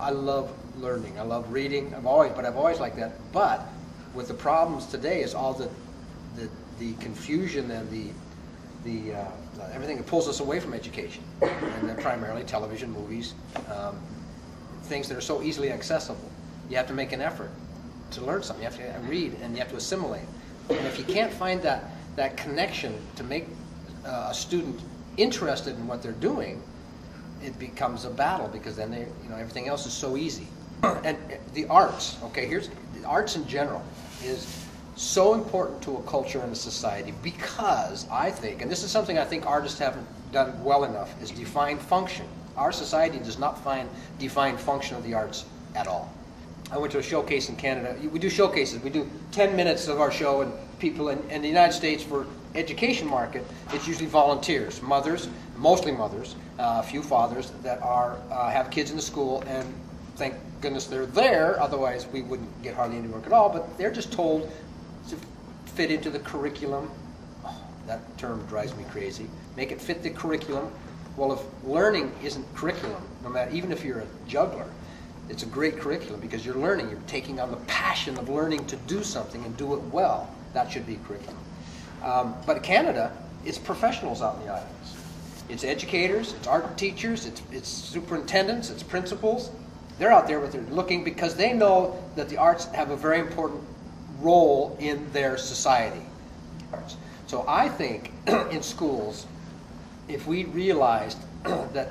I love learning. I love reading. I've always liked that. But with the problems today is all the confusion and the everything that pulls us away from education, and then primarily television, movies, things that are so easily accessible. You have to make an effort to learn something. You have to read and you have to assimilate. And if you can't find that connection to make a student interested in what they're doing, it becomes a battle, because then everything else is so easy. And the arts, okay, the arts in general is so important to a culture and a society, because I think, and this is something I think artists haven't done well enough, is define function. Our society does not define function of the arts at all. I went to a showcase in Canada. We do showcases. We do 10 minutes of our show, and people in the United States, for education market, it's usually volunteers, mothers, mostly mothers, a few fathers that have kids in the school, and thank goodness they're there, otherwise we wouldn't get hardly any work at all, but they're just told to fit into the curriculum. Oh, that term drives me crazy. Make it fit the curriculum. Well, if learning isn't curriculum, no matter, even if you're a juggler, it's a great curriculum, because you're learning, you're taking on the passion of learning to do something and do it well. That should be curriculum. But Canada, it's professionals out in the islands. It's educators, it's art teachers, it's superintendents, it's principals. They're out there, but they're looking because they know that the arts have a very important role in their society. So I think in schools, if we realized that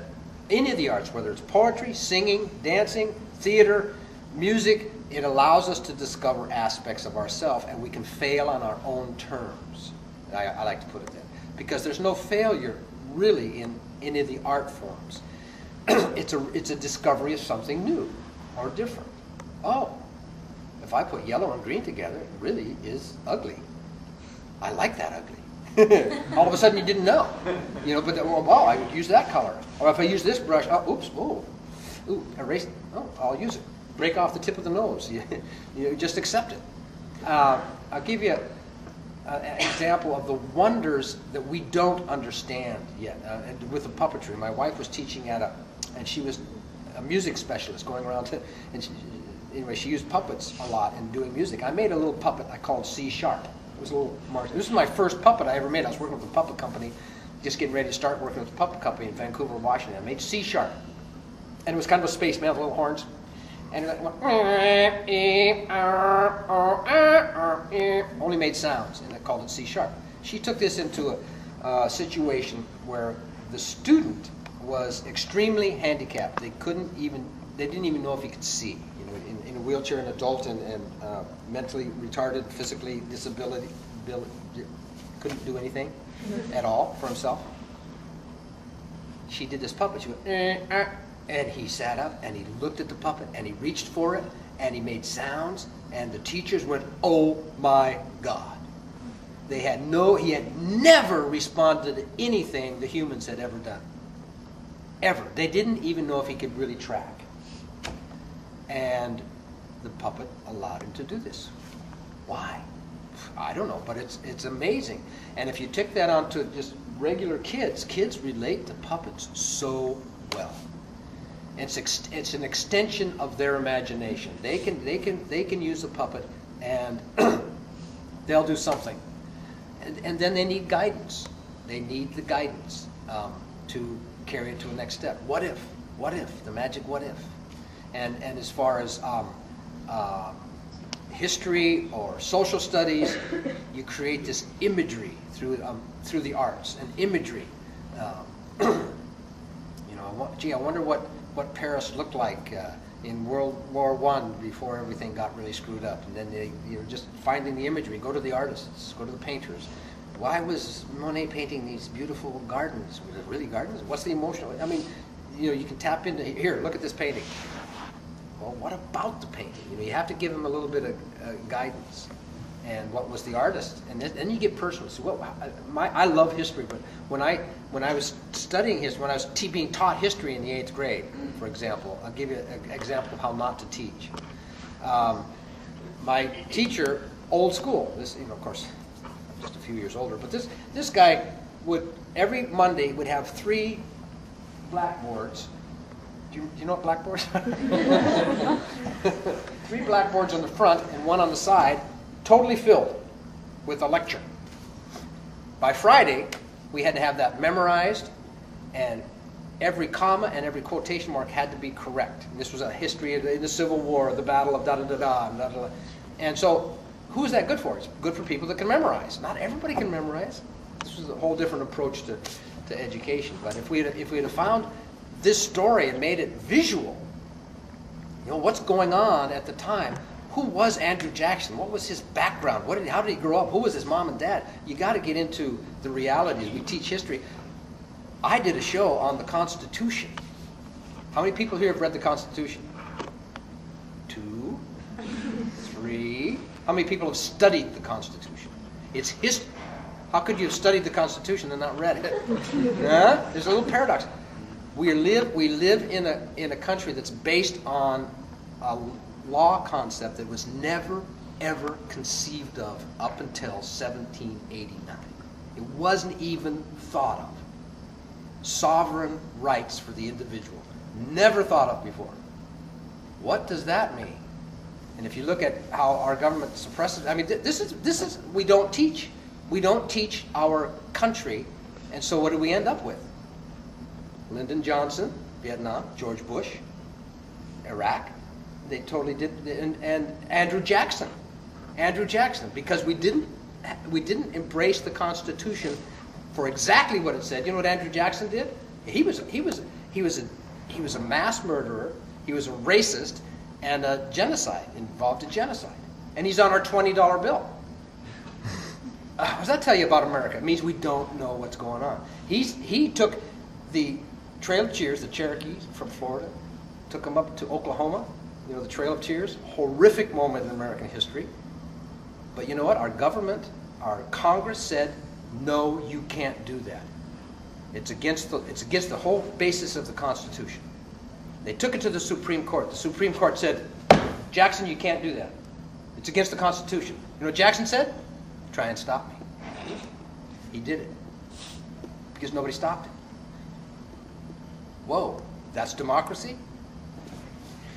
any of the arts, whether it's poetry, singing, dancing, theater, music, it allows us to discover aspects of ourselves, and we can fail on our own terms. I like to put it that, because there's no failure really in any of the art forms. It's a discovery of something new or different. Oh, if I put yellow and green together, it really is ugly. I like that ugly. All of a sudden you didn't know, but oh, I would use that color. Or if I use this brush, oh, oops, oh, ooh, erase, oh, I'll use it. Break off the tip of the nose. You just accept it. I'll give you an example of the wonders that we don't understand yet. And with the puppetry, my wife was teaching and she was a music specialist going around anyway, she used puppets a lot in doing music. I made a little puppet I called C#. It was a little this was my first puppet I ever made. I was working with a puppet company, just getting ready to start working with a puppet company in Vancouver, Washington. I made C#. And it was kind of a spaceman with little horns. And it only made sounds, and I called it C#. She took this into a situation where the student was extremely handicapped. They didn't even know if he could see. In a wheelchair, an adult, and mentally retarded, physically disability, couldn't do anything at all for himself. She did this puppet. She went, and he sat up and he looked at the puppet and he reached for it and he made sounds, and the teachers went, oh my God. He had never responded to anything the humans had ever done. Ever. They didn't even know if he could really track. And the puppet allowed him to do this. Why? I don't know, but it's amazing. And if you take that onto just regular kids relate to puppets so well. It's an extension of their imagination. They can use a puppet, and they'll do something. And then they need guidance. They need the guidance to carry it to the next step. What if? What if? The magic what if? And as far as history or social studies, you create this imagery through the arts, and imagery. Gee, I wonder what Paris looked like in World War I before everything got really screwed up. And then you're just finding the imagery. Go to the artists. Go to the painters. Why was Monet painting these beautiful gardens? Was it really gardens? What's the emotional? I mean, you can tap into, here, look at this painting. Well, what about the painting? You have to give them a little bit of guidance. And what was the artist? And then you get personal. So I love history, but when I was studying history, when I was being taught history in the 8th grade, for example, I'll give you an example of how not to teach. My teacher, old school, this, of course, I'm just a few years older, but this guy would every Monday would have 3 blackboards Do you know what blackboards are? 3 blackboards on the front and 1 on the side, totally filled with a lecture. By Friday, we had to have that memorized, and every comma and every quotation mark had to be correct. And this was a history of the Civil War, the Battle of da-da-da-da, and da-da-da. And so, who is that good for? It's good for people that can memorize. Not everybody can memorize. This was a whole different approach to education. But if we had found this story and made it visual, you know, what's going on at the time? Who was Andrew Jackson? What was his background? How did he grow up? Who was his mom and dad? You got to get into the realities. We teach history. I did a show on the Constitution. How many people here have read the Constitution? 2, 3. How many people have studied the Constitution? It's history. How could you have studied the Constitution and not read it? Huh? There's a little paradox. We live in a country that's based on a law concept that was never, ever conceived of up until 1789. It wasn't even thought of. Sovereign rights for the individual. Never thought of before. What does that mean? And if you look at how our government suppresses, I mean, this is we don't teach. We don't teach our country, and so what do we end up with? Lyndon Johnson, Vietnam, George Bush, Iraq, they totally did, and Andrew Jackson, because we didn't embrace the Constitution for exactly what it said. You know what Andrew Jackson did? He was a mass murderer. He was a racist and a genocide, involved in genocide, and he's on our $20 bill. What does that tell you about America? It means we don't know what's going on. He took the Trail of Tears, the Cherokees from Florida, took them up to Oklahoma. You know, the Trail of Tears, horrific moment in American history. But you know what? Our government, our Congress said, no, you can't do that. It's against the whole basis of the Constitution. They took it to the Supreme Court. The Supreme Court said, Jackson, you can't do that. It's against the Constitution. You know what Jackson said? Try and stop me. He did it. Because nobody stopped him. Whoa, that's democracy?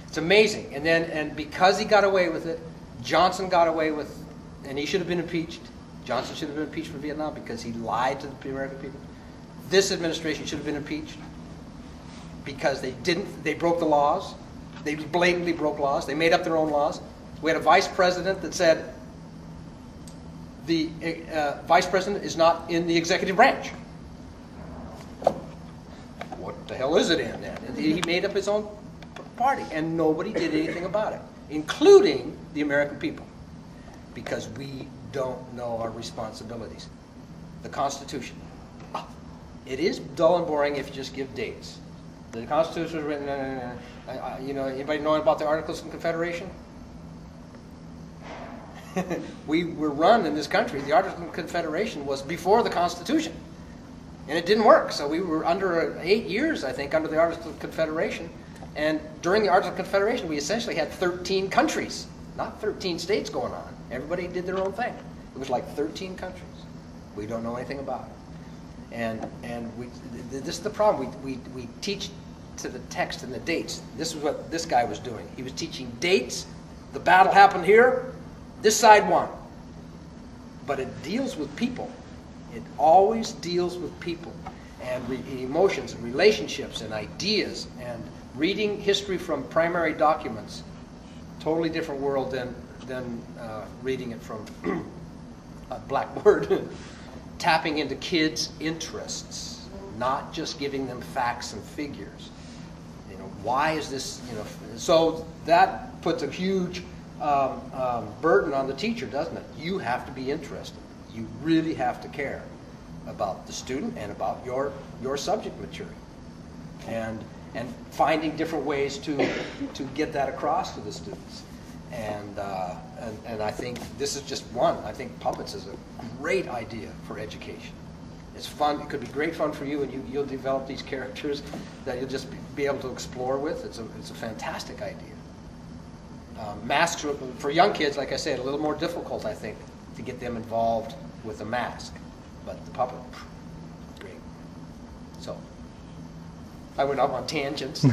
It's amazing. And because he got away with it, Johnson got away with, and he should have been impeached. Johnson should have been impeached for Vietnam because he lied to the American people. This administration should have been impeached because they broke the laws. They blatantly broke laws. They made up their own laws. We had a vice president that said, the vice president is not in the executive branch. What the hell is it in then? And he made up his own party, and nobody did anything about it, including the American people, because we don't know our responsibilities. The Constitution. It is dull and boring if you just give dates. The Constitution was written, you know, anybody know about the Articles of Confederation? We were run in this country. The Articles of Confederation was before the Constitution. And it didn't work. So we were under 8 years, I think, under the Articles of Confederation. And during the Articles of Confederation, we essentially had 13 countries, not 13 states going on. Everybody did their own thing. It was like 13 countries. We don't know anything about it. And this is the problem. We teach to the text and the dates. This is what this guy was doing. He was teaching dates. The battle happened here. This side won. But it deals with people. It always deals with people and emotions and relationships and ideas, and reading history from primary documents. Totally different world than reading it from a blackboard. Tapping into kids' interests, not just giving them facts and figures. You know, why is this? You know, so that puts a huge burden on the teacher, doesn't it? You have to be interested. You really have to care about the student and about your subject material, and finding different ways to get that across to the students. And I think this is just one. I think puppets is a great idea for education. It's fun. It could be great fun for you, and you'll develop these characters that you'll just be able to explore with. It's a fantastic idea. Masks for young kids, like I said, a little more difficult, I think, to get them involved with a mask. But the puppet, great. So, I went off on tangents.